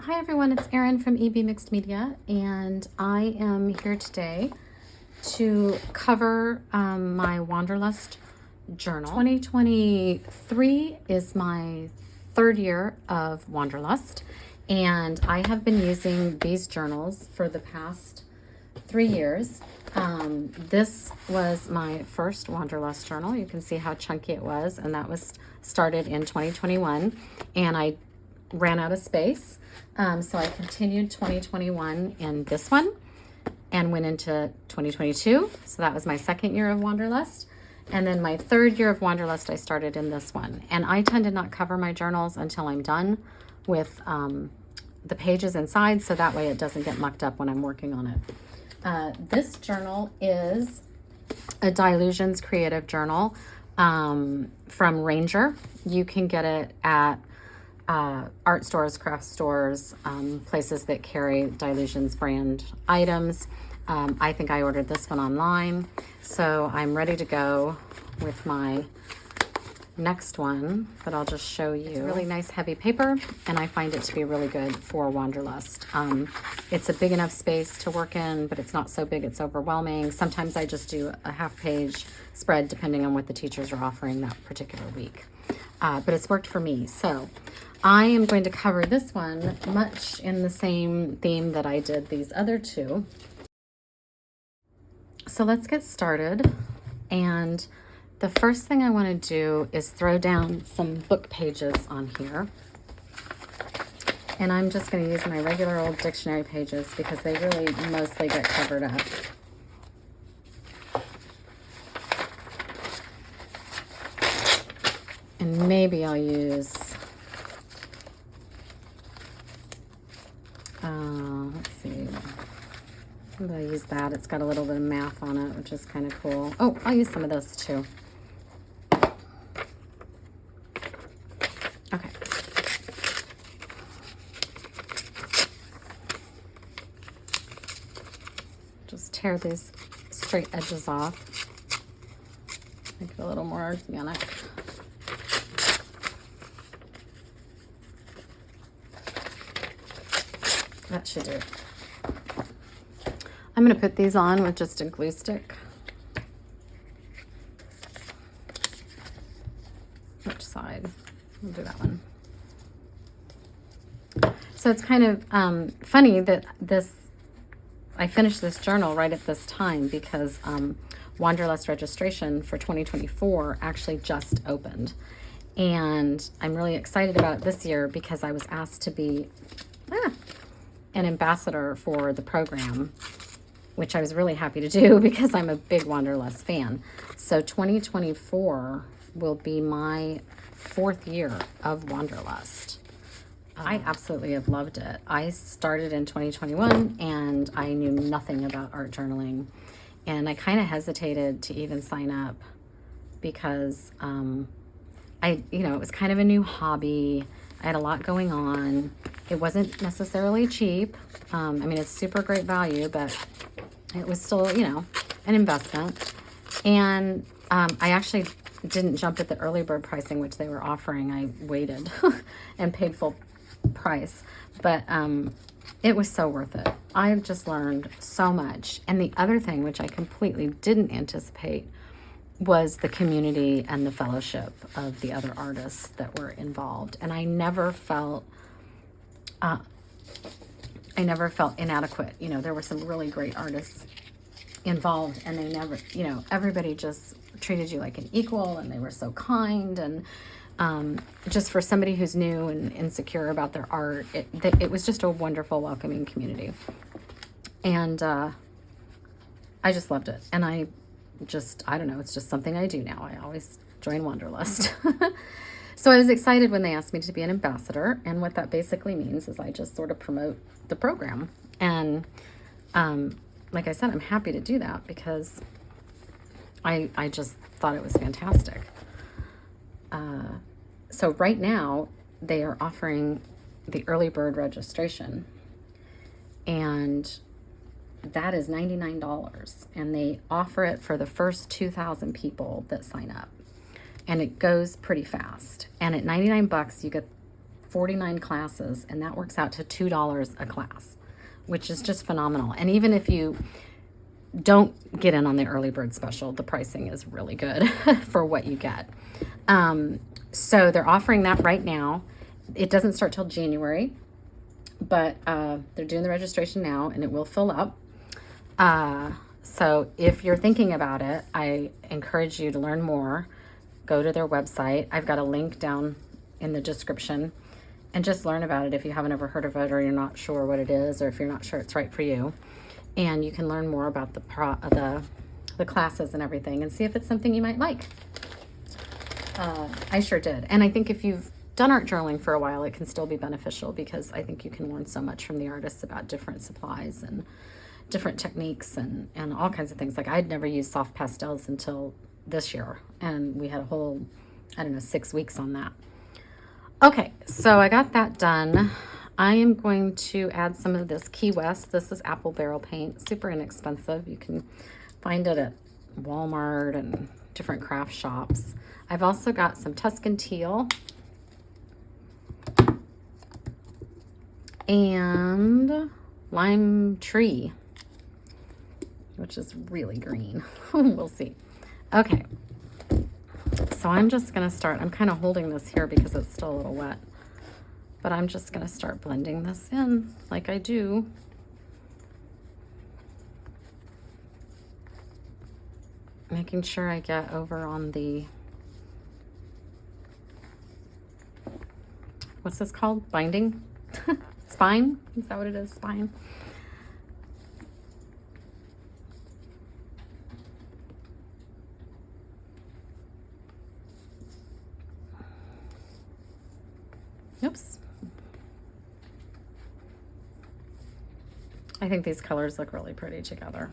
Hi everyone, it's Erin from EB Mixed Media, and I am here today to cover my Wanderlust Journal. 2023 is my third year of Wanderlust, and I have been using these journals for the past 3 years. This was my first Wanderlust journal. You can see how chunky it was, and that was started in 2021, and I ran out of space. So I continued 2021 in this one and went into 2022. So that was my second year of Wanderlust. And then my third year of Wanderlust, I started in this one. And I tend to not cover my journals until I'm done with the pages inside, so that way it doesn't get mucked up when I'm working on it. This journal is a Dilutions Creative Journal from Ranger. You can get it at art stores, craft stores, places that carry Dilutions brand items. I think I ordered this one online, so I'm ready to go with my next one, but I'll just show you. It's a really nice heavy paper, and I find it to be really good for Wanderlust. It's a big enough space to work in, but it's not so big it's overwhelming. Sometimes I just do a half-page spread depending on what the teachers are offering that particular week. But it's worked for me. So I am going to cover this one much in the same theme that I did these other two. So let's get started. And the first thing I want to do is throw down some book pages on here. And I'm just going to use my regular old dictionary pages because they really mostly get covered up. And maybe I'll use, let's see, maybe I'll use that. It's got a little bit of math on it, which is kind of cool. Oh, I'll use some of those too. Okay. Just tear these straight edges off. Make it a little more organic. That should do it. I'm going to put these on with just a glue stick. Which side? We'll do that one. So it's kind of funny that I finished this journal right at this time because Wanderlust registration for 2024 actually just opened. And I'm really excited about it this year because I was asked to be an ambassador for the program, which I was really happy to do because I'm a big Wanderlust fan. So 2024 will be my fourth year of Wanderlust. I absolutely have loved it. I started in 2021 and I knew nothing about art journaling, and I kind of hesitated to even sign up because it was kind of a new hobby. I had a lot going on. It wasn't necessarily cheap. I mean, it's super great value, but it was still, an investment. And I actually didn't jump at the early bird pricing, which they were offering. I waited and paid full price. But it was so worth it. I just learned so much. And the other thing, which I completely didn't anticipate, was the community and the fellowship of the other artists that were involved. And I never felt inadequate. There were some really great artists involved, and they never, everybody just treated you like an equal, and they were so kind. And just for somebody who's new and insecure about their art, it was just a wonderful, welcoming community. And I just loved it. And I don't know, it's just something I do now. I always join Wanderlust. So I was excited when they asked me to be an ambassador, and what that basically means is I just sort of promote the program. And like I said, I'm happy to do that because I just thought it was fantastic. So right now they are offering the early bird registration, and that is $99, and they offer it for the first 2,000 people that sign up, and it goes pretty fast. And at $99 you get 49 classes, and that works out to $2 a class, which is just phenomenal. And even if you don't get in on the early bird special, the pricing is really good for what you get. So they're offering that right now. It doesn't start till January, but they're doing the registration now, and it will fill up. So if you're thinking about it, I encourage you to learn more. Go to their website. I've got a link down in the description, and just learn about it if you haven't ever heard of it, or you're not sure what it is, or if you're not sure it's right for you. And you can learn more about the classes and everything, and see if it's something you might like. I sure did. And I think if you've done art journaling for a while, it can still be beneficial, because I think you can learn so much from the artists about different supplies and different techniques and all kinds of things. Like, I'd never used soft pastels until this year, and we had a whole, 6 weeks on that. Okay, so I got that done. I am going to add some of this Key West. This is apple barrel paint, super inexpensive. You can find it at Walmart and different craft shops. I've also got some Tuscan teal and lime tree, which is really green. We'll see. Okay, so I'm just gonna start. I'm kind of holding this here because it's still a little wet, but I'm just gonna start blending this in like I do. Making sure I get over on the, what's this called? Binding? Spine? Is that what it is? Spine? Oops. I think these colors look really pretty together.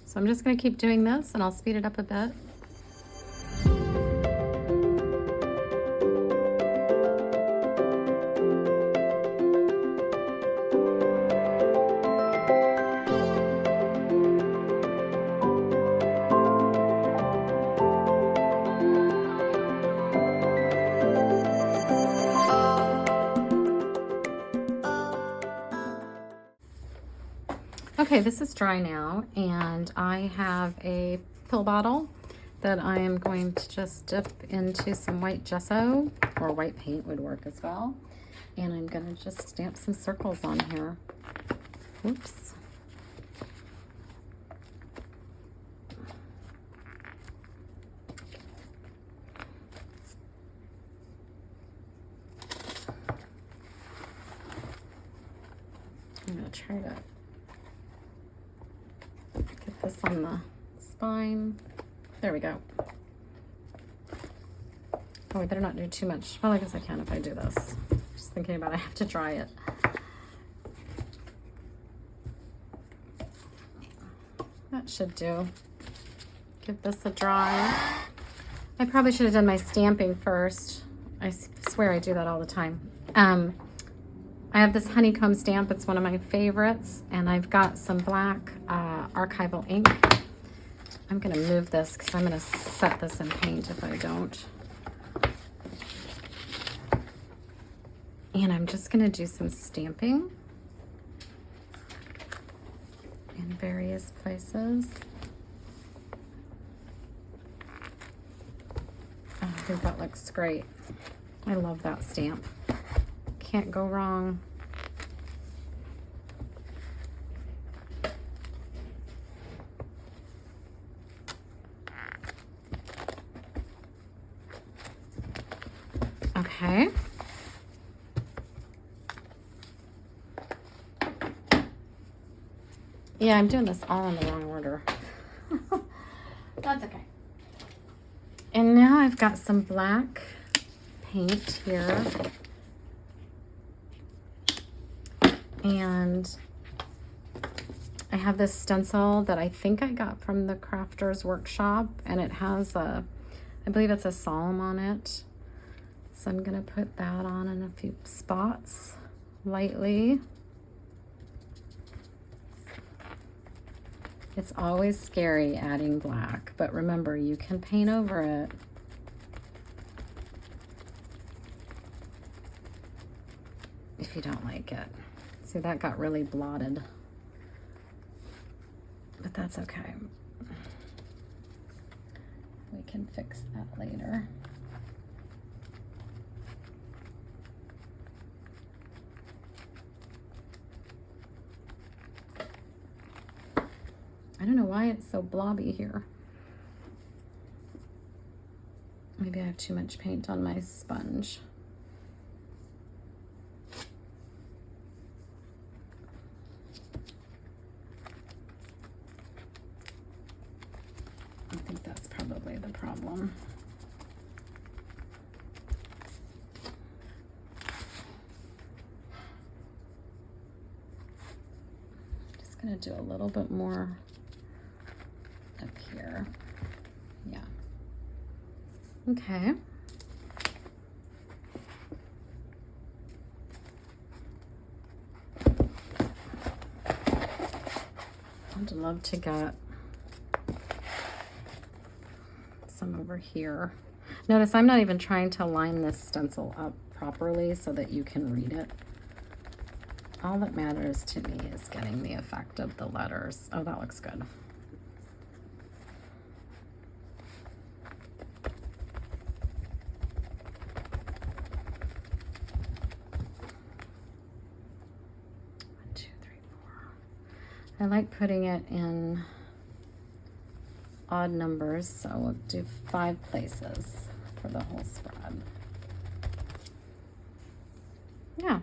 So I'm just going to keep doing this, and I'll speed it up a bit. Okay, this is dry now, and I have a pill bottle that I am going to just dip into some white gesso, or white paint would work as well. And I'm going to just stamp some circles on here. Oops. I'm going to try to get this on the spine. There we go. Oh, I better not do too much. Well, I guess I can if I do this. Just thinking about it, I have to dry it. That should do. Give this a dry. I probably should have done my stamping first. I swear I do that all the time. I have this honeycomb stamp. It's one of my favorites. And I've got some black archival ink. I'm going to move this because I'm going to set this in paint if I don't. And I'm just going to do some stamping in various places. Oh, I think that looks great. I love that stamp. Can't go wrong. Okay. Yeah, I'm doing this all in the wrong order. That's okay. And now I've got some black paint here. And I have this stencil that I think I got from the Crafters Workshop, and it has a, I believe it's a psalm on it. So I'm gonna put that on in a few spots lightly. It's always scary adding black, but remember, you can paint over it. If you don't like it. See, that got really blotted, but that's okay. We can fix that later. I don't know why it's so blobby here. Maybe I have too much paint on my sponge. I think that's probably the problem. Just gonna do a little bit more up here. Yeah. Okay. I'd love to get some over here. Notice I'm not even trying to line this stencil up properly so that you can read it. All that matters to me is getting the effect of the letters. Oh, that looks good. I like putting it in odd numbers, so we'll do 5 places for the whole spread. Yeah.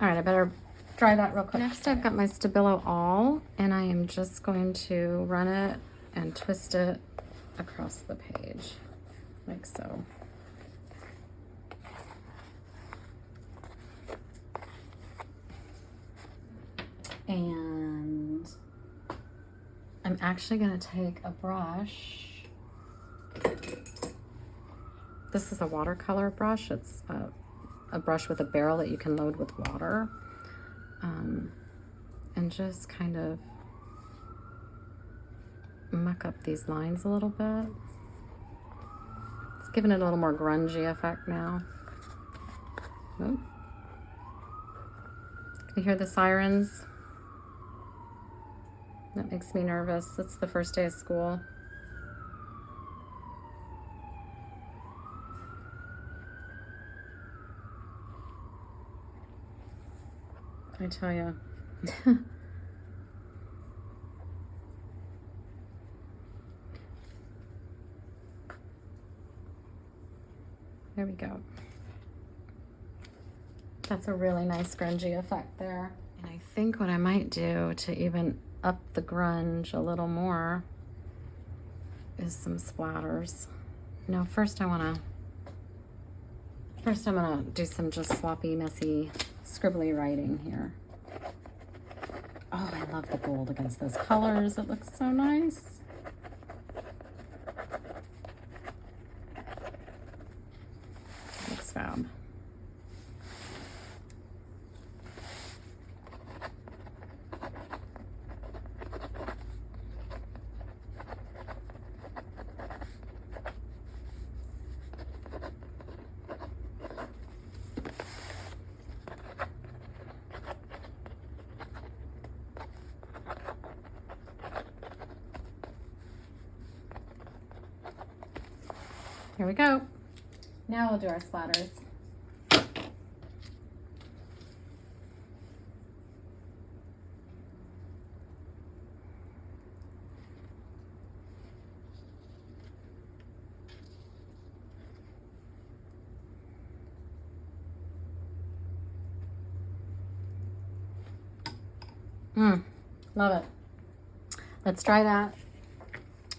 All right, I better dry that real quick. Next, I've got my Stabilo All, and I am just going to run it and twist it across the page, like so. And I'm actually going to take a brush. This is a watercolor brush. It's a brush with a barrel that you can load with water. And just kind of muck up these lines a little bit. It's giving it a little more grungy effect now. Oh. Can you hear the sirens? That makes me nervous. It's the first day of school. I tell you. There we go. That's a really nice grungy effect there. And I think what I might do to even up the grunge a little more is some splatters. No, first I'm gonna do some just sloppy, messy, scribbly writing here. Oh, I love the gold against those colors. It looks so nice. It looks fab. Here we go. Now we'll do our splatters. Love it. Let's try that.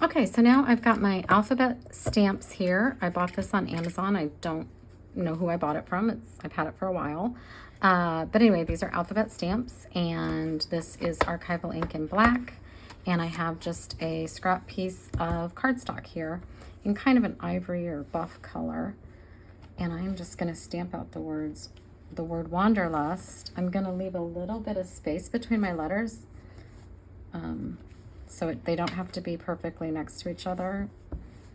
Okay, so now I've got my alphabet stamps here. I bought this on Amazon. I don't know who I bought it from. I've had it for a while. But anyway, these are alphabet stamps, and this is archival ink in black. And I have just a scrap piece of cardstock here in kind of an ivory or buff color. And I'm just gonna stamp out the word Wanderlust. I'm gonna leave a little bit of space between my letters so they don't have to be perfectly next to each other.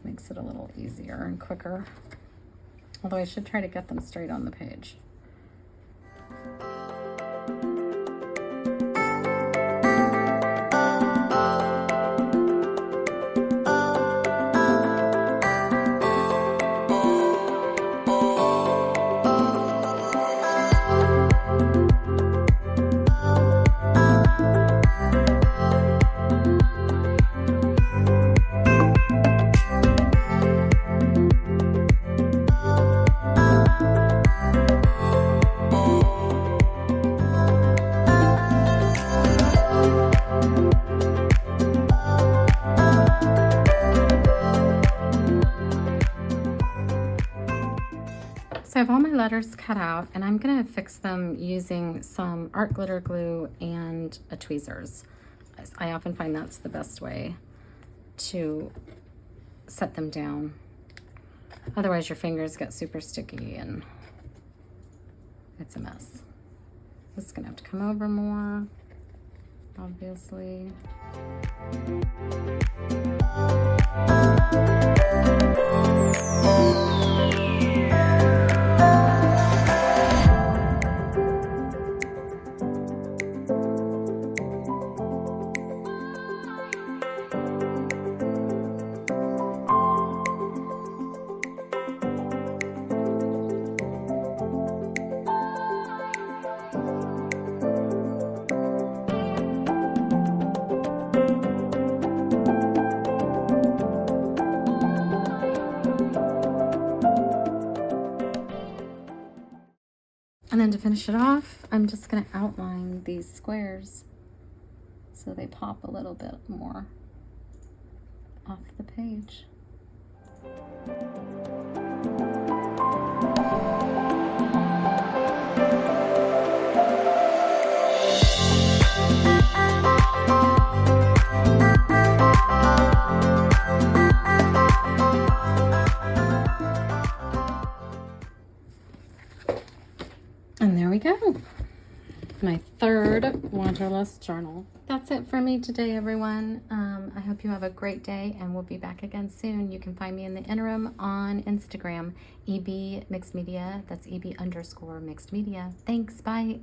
Makes it a little easier and quicker. Although I should try to get them straight on the page. So I have all my letters cut out, and I'm going to fix them using some art glitter glue and a tweezers. I often find that's the best way to set them down. Otherwise your fingers get super sticky and it's a mess. It's going to have to come over more, obviously. And then to finish it off, I'm just going to outline these squares so they pop a little bit more off the page. And there we go. My third Wanderlust Journal. That's it for me today, everyone. I hope you have a great day, and we'll be back again soon. You can find me in the interim on Instagram, EB Mixed Media. That's EB_Mixed Media. Thanks. Bye.